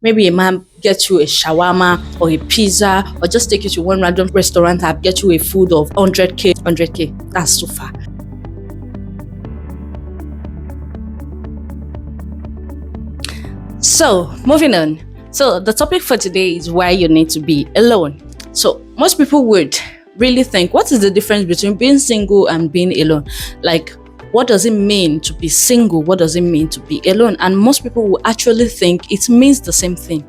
Maybe a man get you a shawarma or a pizza, or just take you to one random restaurant and get you a food of 100k, 100k. That's too far. So, moving on. So, the topic for today is why you need to be alone. So, most people would really think, what is the difference between being single and being alone? Like, what does it mean to be single? What does it mean to be alone? And most people will actually think it means the same thing.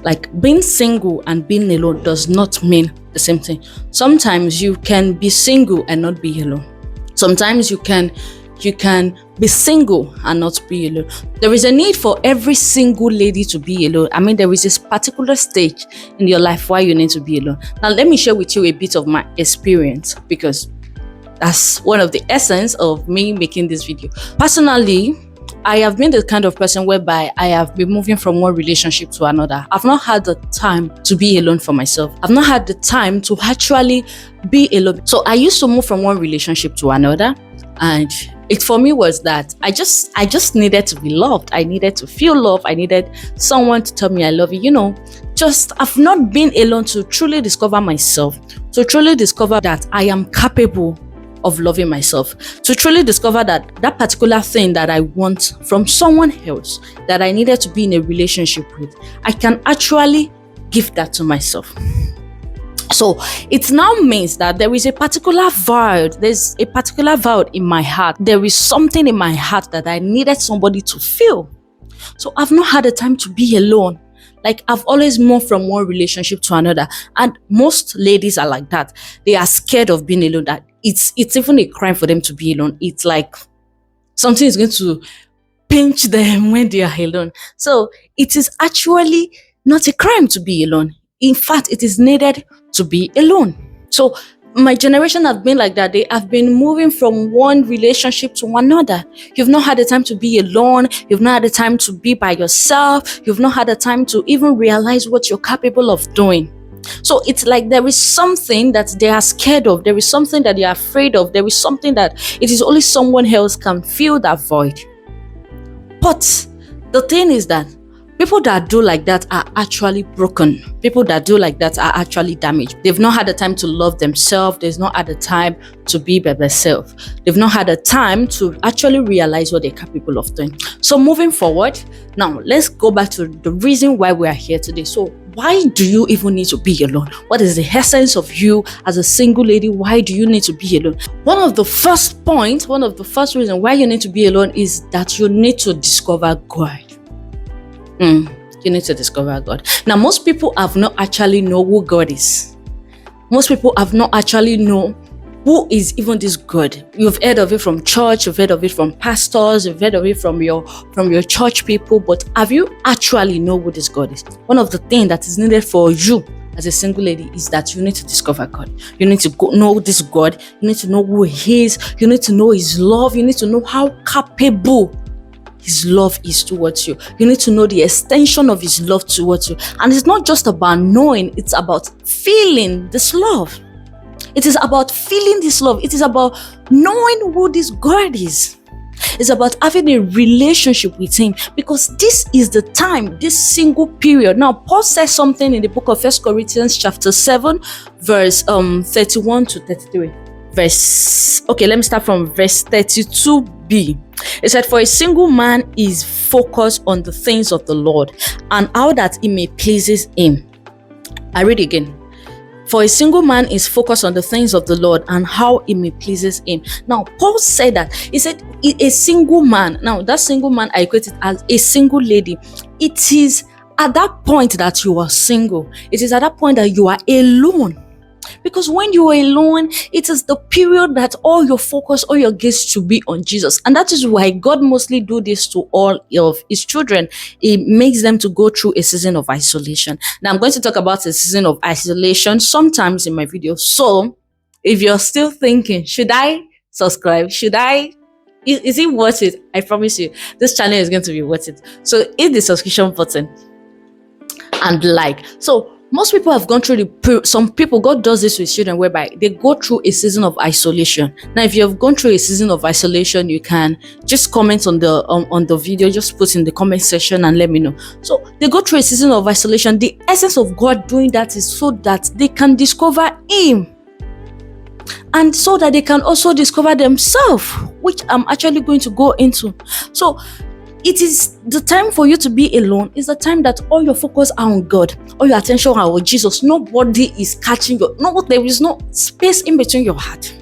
Like, being single and being alone does not mean the same thing. Sometimes you can be single and not be alone. Sometimes you can be single and not be alone. There is a need for every single lady to be alone. I mean, there is this particular stage in your life why you need to be alone. Now, let me share with you a bit of my experience, because that's one of the essence of me making this video. Personally, I have been the kind of person whereby I have been moving from one relationship to another. I've not had the time to be alone for myself. I've not had the time to actually be alone. So I used to move from one relationship to another, and it for me was that I just needed to be loved. I needed to feel love. I needed someone to tell me I love you. You know, just I've not been alone to truly discover myself, to truly discover that I am capable of loving myself, to truly discover that that particular thing that I want from someone else, that I needed to be in a relationship with, I can actually give that to myself. So it now means that there is a particular void, there's a particular void in my heart. There is something in my heart that I needed somebody to feel. So I've not had the time to be alone. Like, I've always moved from one relationship to another. And most ladies are like that. They are scared of being alone. That it's even a crime for them to be alone. It's like something is going to pinch them when they are alone. So it is actually not a crime to be alone. In fact, it is needed to be alone. So my generation have been like that. They have been moving from one relationship to another. You've not had the time to be alone. You've not had the time to be by yourself. You've not had the time to even realize what you're capable of doing. So it's like there is something that they are scared of. There is something that they are afraid of. There is something that it is only someone else can fill that void. But the thing is that people that do like that are actually broken. People that do like that are actually damaged. They've not had the time to love themselves. They've not had the time to be by themselves. They've not had the time to actually realize what they're capable of doing. So moving forward, now let's go back to the reason why we are here today. So why do you even need to be alone? What is the essence of you as a single lady? Why do you need to be alone? One of the first reasons why you need to be alone is that you need to discover God. You need to discover God. Now, most people have not actually know who God is. Most people have not actually know who is even this God. You've heard of it from church, you've heard of it from pastors, you've heard of it from your church people, but have you actually know who this God is? One of the things that is needed for you as a single lady is that you need to discover God. You need to know this God. You need to know who He is. You need to know His love. You need to know how capable His love is towards you. You need to know the extension of His love towards you. And it's not just about knowing, it's about feeling this love. It is about feeling this love. It is about knowing who this God is. It's about having a relationship with Him, because this is the time, this single period. Now, Paul says something in the book of 1 Corinthians chapter 7, verse 31 to 33. Let me start from verse 32b. It said, "For a single man is focused on the things of the Lord, and how that he may pleases Him." I read again. For a single man is focused on the things of the Lord and how he may pleases Him. Now, Paul said that. He said a single man. Now, that single man, I equate it as a single lady. It is at that point that you are single. It is at that point that you are alone. Because when you are alone, it is the period that all your focus, all your gaze should be on Jesus. And that is why God mostly do this to all of His children. It makes them to go through a season of isolation. Now, I'm going to talk about a season of isolation sometimes in my video. So, if you're still thinking, should I subscribe? Is it worth it? I promise you, this channel is going to be worth it. So, hit the subscription button and like. So, Most people have gone through some people, God does this with children whereby they go through a season of isolation. Now, if you have gone through a season of isolation, you can just comment on the video, just put in the comment section and let me know. So they go through a season of isolation. The essence of God doing that is so that they can discover Him, and so that they can also discover themselves, which I'm actually going to go into. So it is the time for you to be alone. It's the time that all your focus are on God, all your attention are on Jesus. Nobody is catching you. No, there is no space in between your heart.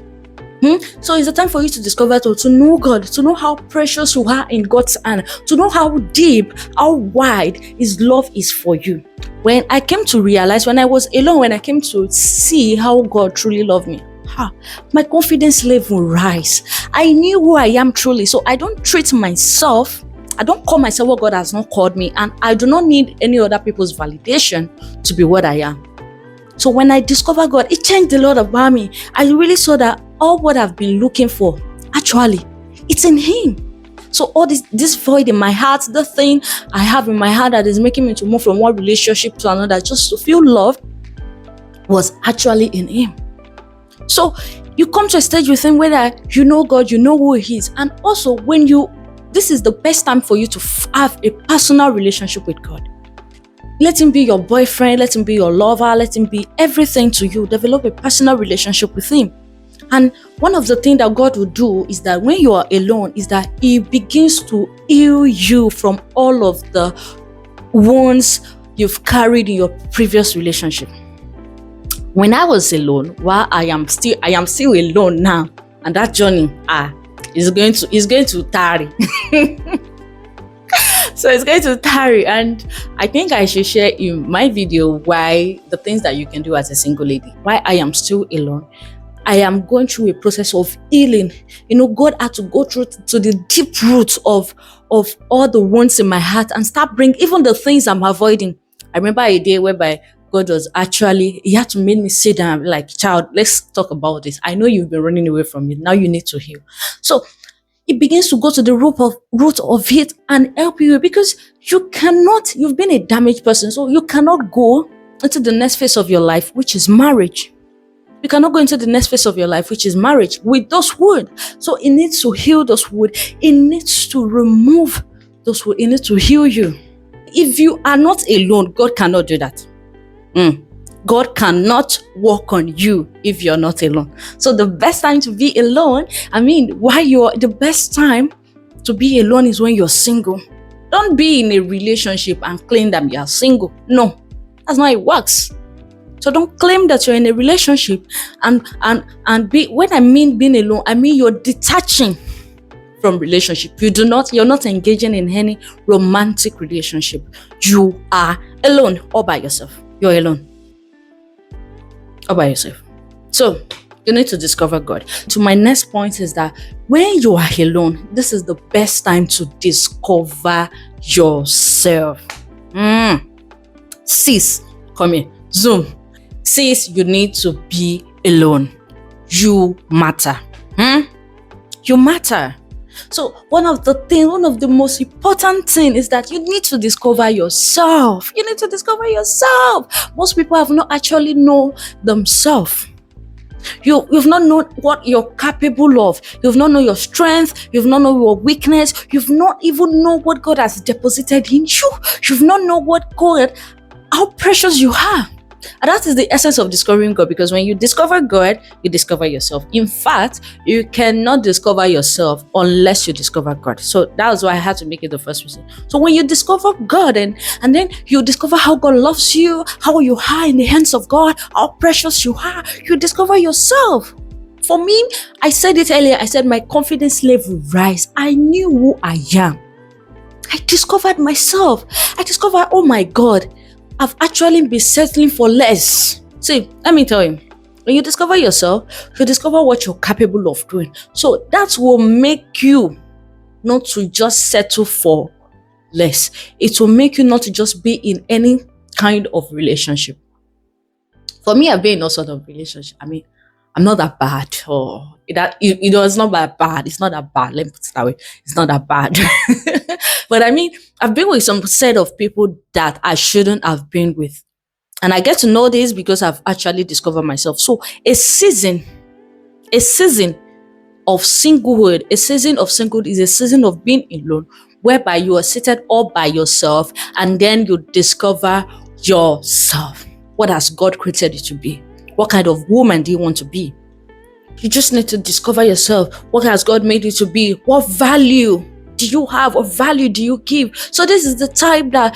So it's the time for you to discover, to know God, to know how precious you are in God's hand, to know how deep, how wide His love is for you. When I came to realize, when I was alone, when I came to see how God truly loved me, my confidence level rise. I knew who I am truly. So I don't treat myself, I don't call myself what God has not called me, and I do not need any other people's validation to be what I am. So when I discovered God, it changed a lot about me. I really saw that all what I've been looking for, actually, it's in Him. So all this void in my heart, the thing I have in my heart that is making me to move from one relationship to another just to feel loved, was actually in Him. So you come to a stage with Him where you know God, you know who He is, and also this is the best time for you to have a personal relationship with God. Let Him be your boyfriend, let Him be your lover, let Him be everything to you. Develop a personal relationship with Him. And one of the things that God will do is that when you are alone, is that He begins to heal you from all of the wounds you've carried in your previous relationship. When I was alone, while I am still alone now, and that journey is going to tarry. So it's going to tarry, and I think I should share in my video why the things that you can do as a single lady, why I am still alone. I am going through a process of healing. God had to go through to the deep roots of all the wounds in my heart and start bringing even the things I'm avoiding. I remember a day whereby God was actually, He had to make me sit down, like, child, let's talk about this. I know you've been running away from it. Now you need to heal. So it begins to go to the root of it and help you, because you've been a damaged person, so you cannot go into the next phase of your life, which is marriage. You cannot go into the next phase of your life, which is marriage, with those wounds. So it needs to heal those wounds. It needs to remove those wounds. It needs to heal you. If you are not alone, God cannot do that. God cannot work on you if you're not alone. So the best time to be alone, the best time to be alone is when you're single. Don't be in a relationship and claim that you're single. No, that's not how it works. So don't claim that you're in a relationship and be, when I mean being alone, I mean you're detaching from relationship. You're not engaging in any romantic relationship. You are alone all by yourself. You're alone all by yourself. So you need to discover God. So my next point is that when you are alone, this is the best time to discover yourself. Sis, come here. Zoom. Sis, you need to be alone. You matter. You matter. So one of the most important things is that you need to discover yourself. You need to discover yourself. Most people have not actually known themselves. You've not known what you're capable of. You've not known your strength. You've not known your weakness. You've not even known what God has deposited in you. You've not known how precious you are. And that is the essence of discovering God, because when you discover God, you discover yourself. In fact, you cannot discover yourself unless you discover God. So that's why I had to make it the first reason. So when you discover God and then you discover how God loves you, how you are in the hands of God, how precious you are, you discover yourself. For me, I said it earlier, I said my confidence level rise. I knew who I am. I discovered myself. I discovered, oh my God, I've actually been settling for less. See, let me tell you, when you discover yourself, you discover what you're capable of doing. So that will make you not to just settle for less. It will make you not to just be in any kind of relationship. For me, I've been in all sort of relationship. I'm not that bad. It's not that bad. It's not that bad. Let me put it that way. It's not that bad. But I've been with some set of people that I shouldn't have been with. And I get to know this because I've actually discovered myself. So a season of singlehood, is a season of being alone, whereby you are seated all by yourself and then you discover yourself. What has God created you to be? What kind of woman do you want to be? You just need to discover yourself. What has God made you to be? What value do you have? What value do you give? So this is the time that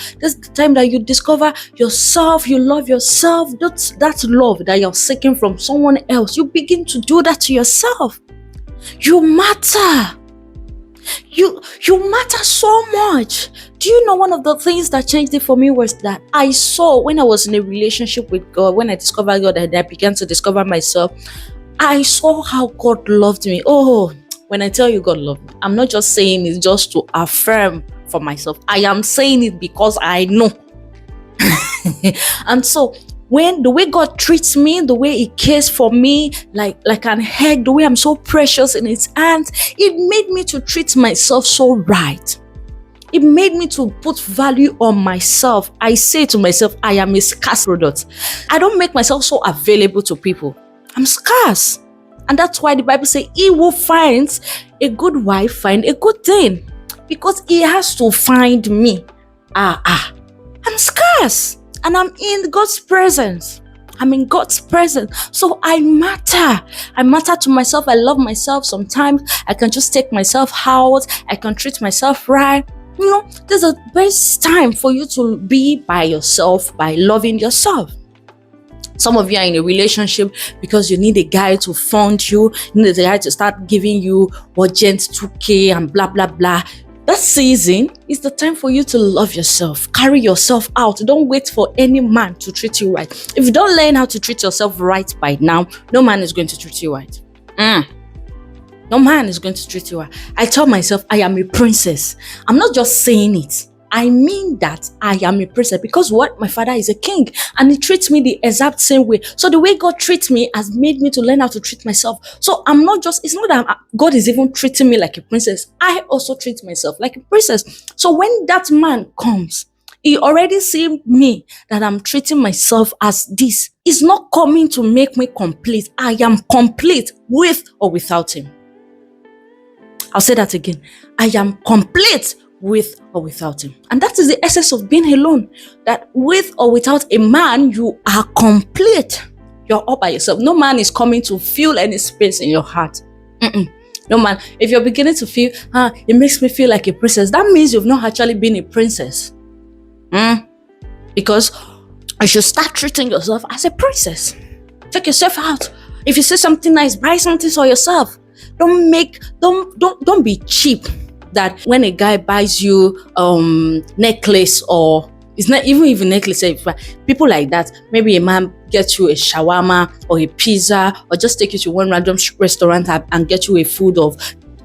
you discover yourself. You love yourself. That love that you're seeking from someone else, you begin to do that to yourself. You matter. You matter so much. Do you know one of the things that changed it for me was that I saw when I was in a relationship with God, when I discovered God and I began to discover myself, I saw how God loved me. Oh, when I tell you God loved me, I'm not just saying it just to affirm for myself. I am saying it because I know. And so when the way God treats me, the way He cares for me, like an egg, the way I'm so precious in His hands, it made me to treat myself so right. It made me to put value on myself. I say to myself, I am a scarce product. I don't make myself so available to people. I'm scarce. And that's why the Bible says, he who finds a good wife find a good thing. Because he has to find me. I'm scarce. And I'm in God's presence. I'm in God's presence. So I matter. I matter to myself. I love myself. Sometimes I can just take myself out. I can treat myself right. You know, there's a best time for you to be by yourself, by loving yourself. Some of you are in a relationship because you need a guy to fund you. You need a guy to start giving you urgent 2K and blah, blah, blah. That season is the time for you to love yourself. Carry yourself out. Don't wait for any man to treat you right. If you don't learn how to treat yourself right by now, no man is going to treat you right. No man is going to treat you right. I tell myself I am a princess. I'm not just saying it. I mean that I am a princess because what? My father is a king and he treats me the exact same way. So the way God treats me has made me to learn how to treat myself. So it's not that God is even treating me like a princess. I also treat myself like a princess. So when that man comes, he already see me that I'm treating myself as this. He's not coming to make me complete. I am complete with or without him. I'll say that again. I am complete with or without him. And that is the essence of being alone. That with or without a man, you are complete. You're all by yourself. No man is coming to fill any space in your heart. No man. If you're beginning to feel, it makes me feel like a princess, that means you've not actually been a princess. Because you should start treating yourself as a princess. Check yourself out. If you see something nice, buy something for yourself. Don't be cheap. That when a guy buys you necklace, or it's not even necklace, people like that, maybe a man gets you a shawarma or a pizza, or just take you to one random restaurant and get you a food of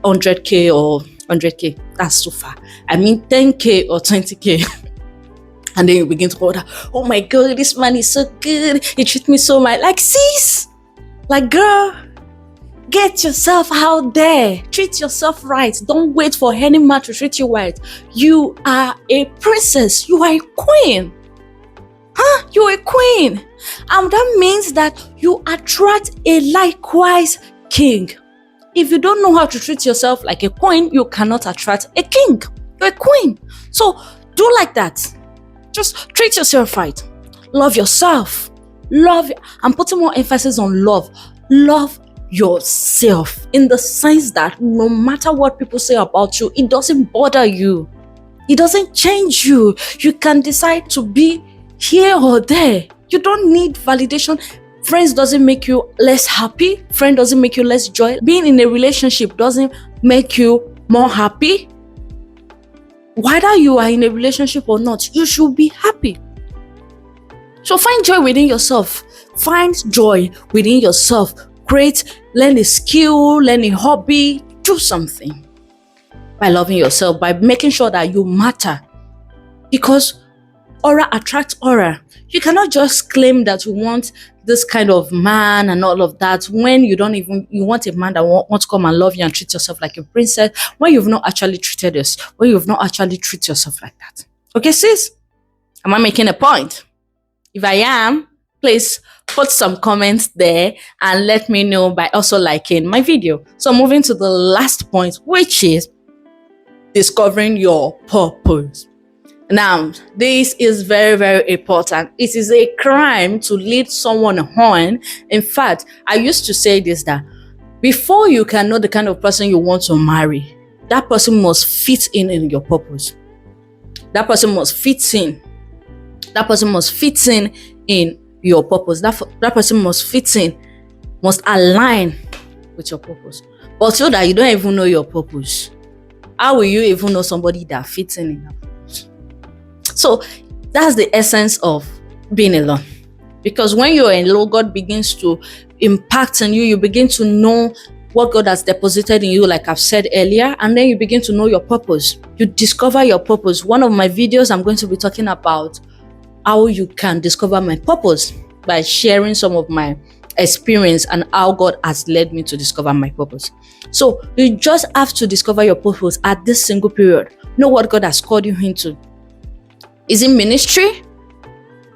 100K or 100K. That's too far. I mean 10K or 20K. And then you begin to order, oh my God, this man is so good. He treats me so much. Like, sis, like, girl, get yourself out there. Treat yourself right. Don't wait for any man to treat you right. You are a princess. You are a queen. You're a queen. And that means that you attract a likewise king. If you don't know how to treat yourself like a queen, you cannot attract a king. You're a queen. So do like that. Just treat yourself right. Love yourself. I'm putting more emphasis on love. Love yourself in the sense that no matter what people say about you, it doesn't bother you. It doesn't change you. You can decide to be here or there. You don't need validation. Friends doesn't make you less happy. Friend doesn't make you less joy. Being in a relationship doesn't make you more happy. Whether you are in a relationship or not, you should be happy. So find joy within yourself. Find joy within yourself. Learn a skill, learn a hobby, do something by loving yourself, by making sure that you matter. Because aura attracts aura. You cannot just claim that you want this kind of man and all of that when you want a man that wants to come and love you and treat yourself like a princess when you've not actually treated us, when you've not actually treated yourself like that. Okay, sis? Am I making a point? If I am, please put some comments there and let me know by also liking my video. So moving to the last point, which is discovering your purpose. Now, this is very, very important. It is a crime to lead someone on. In fact, I used to say this, that before you can know the kind of person you want to marry, that person must fit in your purpose. That person must fit in. That person must fit in your purpose. That person must fit in, must align with your purpose. But so that you don't even know your purpose, how will you even know somebody that fits in that purpose? So that's the essence of being alone. Because when you're alone, God begins to impact on you. You begin to know what God has deposited in you, like I've said earlier, and then you begin to know your purpose. You discover your purpose. One of my videos, I'm going to be talking about how you can discover my purpose by sharing some of my experience and how God has led me to discover my purpose. So you just have to discover your purpose at this single period. Know what God has called you into. Is it ministry?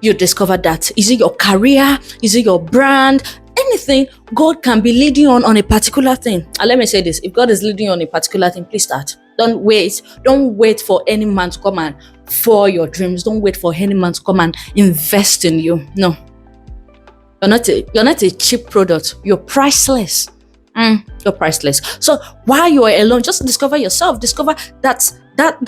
You discover that. Is it your career? Is it your brand? Anything God can be leading on a particular thing. And let me say this, if God is leading you on a particular thing, please start. Don't wait for any man to come and for your dreams. Don't wait for any man to come and invest in you. No. You're not a cheap product. You're priceless. You're priceless. So while you are alone, just discover yourself. Discover that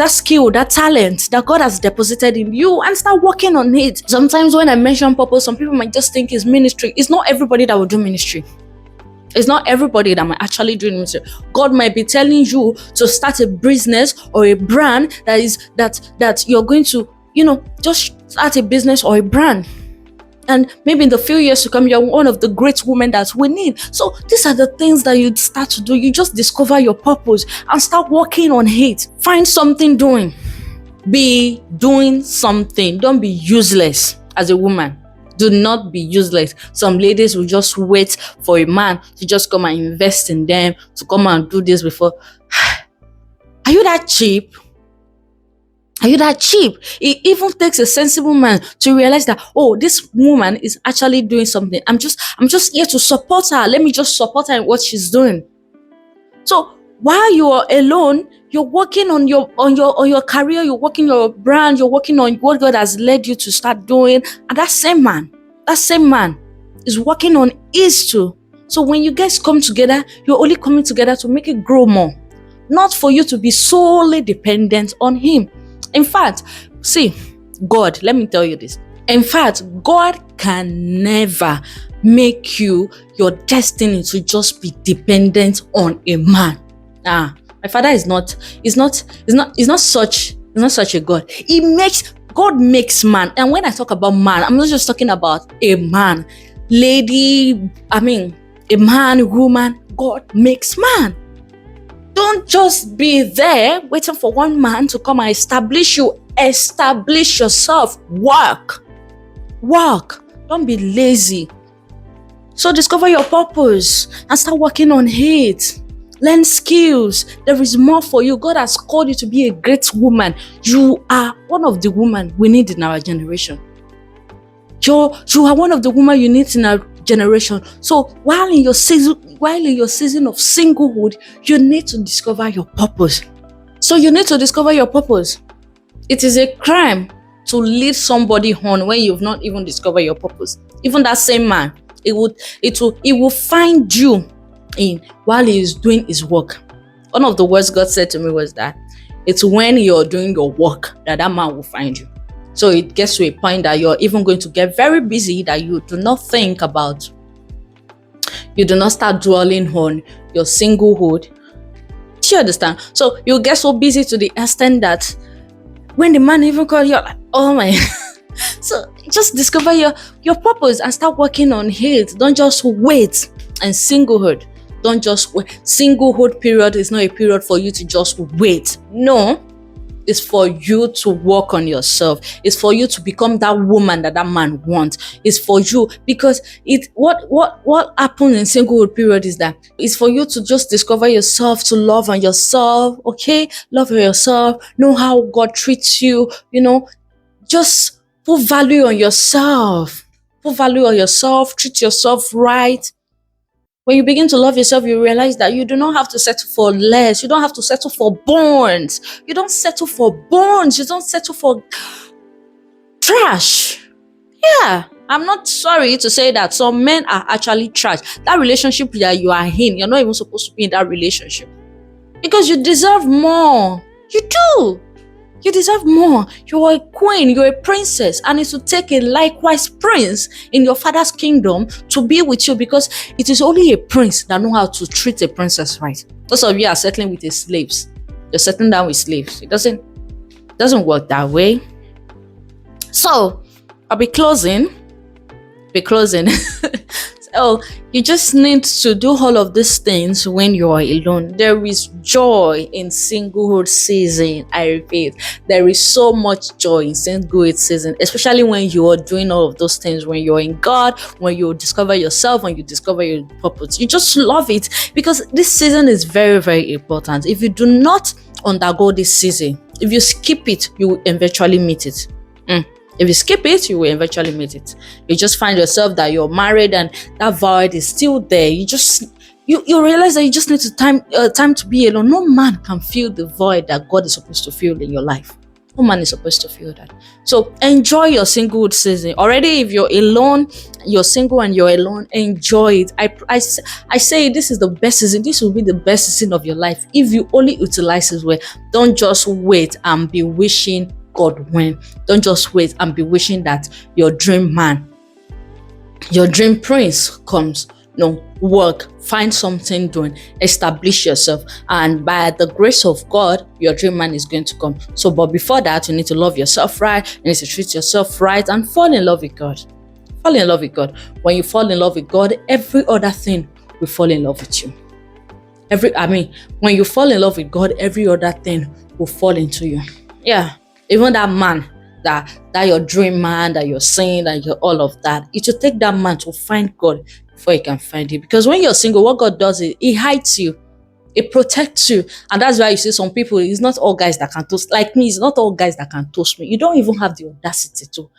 skill, that talent that God has deposited in you, and start working on it. Sometimes when I mention purpose, some people might just think it's ministry. It's not everybody that will do ministry. It's not everybody that might actually do ministry. God might be telling you to start a business or a brand that you're going to, just start a business or a brand. And maybe in the few years to come, you're one of the great women that we need. So these are the things that you start to do. You just discover your purpose and start working on it. Find something doing. Be doing something. Don't be useless as a woman. Do not be useless. Some ladies will just wait for a man to just come and invest in them, to come and do this before. Are you that cheap? Are you that cheap? It even takes a sensible man to realize that, oh, this woman is actually doing something. I'm just here to support her. Let me just support her in what she's doing. So while you are alone, you're working on your career, you're working on your brand, you're working on what God has led you to start doing. And that same man is working on his too. So when you guys come together, you're only coming together to make it grow more, not for you to be solely dependent on him. In fact, see, God, let me tell you this. In fact, God can never make your destiny to just be dependent on a man. My father is not such a God. God makes man. And when I talk about man, I'm not just talking about a man, lady, a man, woman. God makes man. Don't just be there waiting for one man to come and establish you. Establish yourself. Work. Don't be lazy. So discover your purpose and start working on it. Learn skills. There is more for you. God has called you to be a great woman. You are one of the women we need in our generation. You are one of the women you need in our generation. So while in your season of singlehood, you need to discover your purpose. So you need to discover your purpose. It is a crime to lead somebody on when you've not even discovered your purpose. Even that same man, it will find you in while he is doing his work. One of the words God said to me was that it's when you're doing your work that man will find you. So it gets to a point that you're even going to get very busy that you do not think about. You do not start dwelling on your singlehood. Do you understand? So you get so busy to the extent that when the man even calls you, like, oh my. So just discover your purpose and start working on it. Don't just wait. And singlehood, don't just wait. Singlehood period is not a period for you to just wait. No. It's for you to work on yourself. It's for you to become that woman that man wants. It's for you, because what happens in singlehood period is that it's for you to just discover yourself, to love on yourself, okay? Love yourself, know how God treats you, just Put value on yourself. Put value on yourself. Treat yourself right. When you begin to love yourself, you realize that you do not have to settle for less. You don't have to settle for bones. You don't settle for bones. You don't settle for trash. Yeah, I'm not sorry to say that some men are actually trash. That relationship that you are in, you're not even supposed to be in that relationship. Because you deserve more. You do. You deserve more. You are a queen, you're a princess, and it will take a likewise prince in your father's kingdom to be with you, because it is only a prince that knows how to treat a princess right. Those of you are settling with the slaves. You're settling down with slaves. It doesn't work that way. So I'll be closing. So you just need to do all of these things when you are alone. There is joy in singlehood season. I repeat, there is so much joy in singlehood season, especially when you are doing all of those things, when you're in God, when you discover yourself, when you discover your purpose. You just love it, because this season is very, very important. If you do not undergo this season, if you skip it, you will eventually meet it. If you skip it, you will eventually meet it. You just find yourself that you're married and that void is still there. You realize that you just need time to be alone. No man can fill the void that God is supposed to fill in your life. No man is supposed to feel that. So enjoy your singlehood season. Already, if you're alone, you're single and you're alone, enjoy it. I say this is the best season. This will be the best season of your life if you only utilize it well. Don't just wait and be wishing God when. Don't just wait and be wishing that your dream man, your dream prince comes. No, work, find something doing, establish yourself, and by the grace of God, your dream man is going to come. So, but before that, you need to love yourself right, you need to treat yourself right, and fall in love with God. Fall in love with God. When you fall in love with God, every other thing will fall in love with you. When you fall in love with God, every other thing will fall into you. Yeah. Even that man, that your dream man, that you're saying, that you're all of that, it will take that man to find God before he can find you. Because when you're single, what God does is he hides you, it protects you, and that's why you see some people. It's not all guys that can toast like me. It's not all guys that can toast me. You don't even have the audacity to.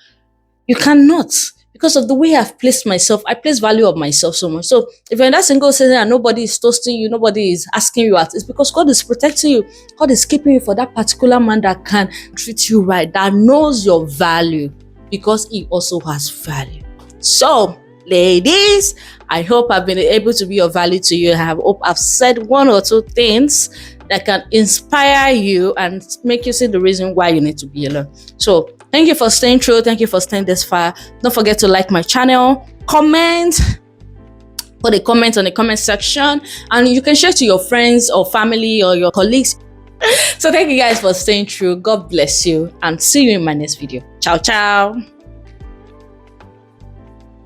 You cannot, because of the way I've placed myself. I place value of myself so much. So if you're in that single season and nobody is toasting you, nobody is asking you out, it's because God is protecting you. God is keeping you for that particular man that can treat you right, that knows your value, because he also has value. So ladies, I hope I've been able to be of value to you. I hope I've said one or two things that can inspire you and make you see the reason why you need to be alone. So thank you for staying true. Thank you for staying this far. Don't forget to like my channel, comment, put a comment on the comment section, and you can share to your friends or family or your colleagues. So thank you guys for staying true. God bless you, and see you in my next video. Ciao, ciao.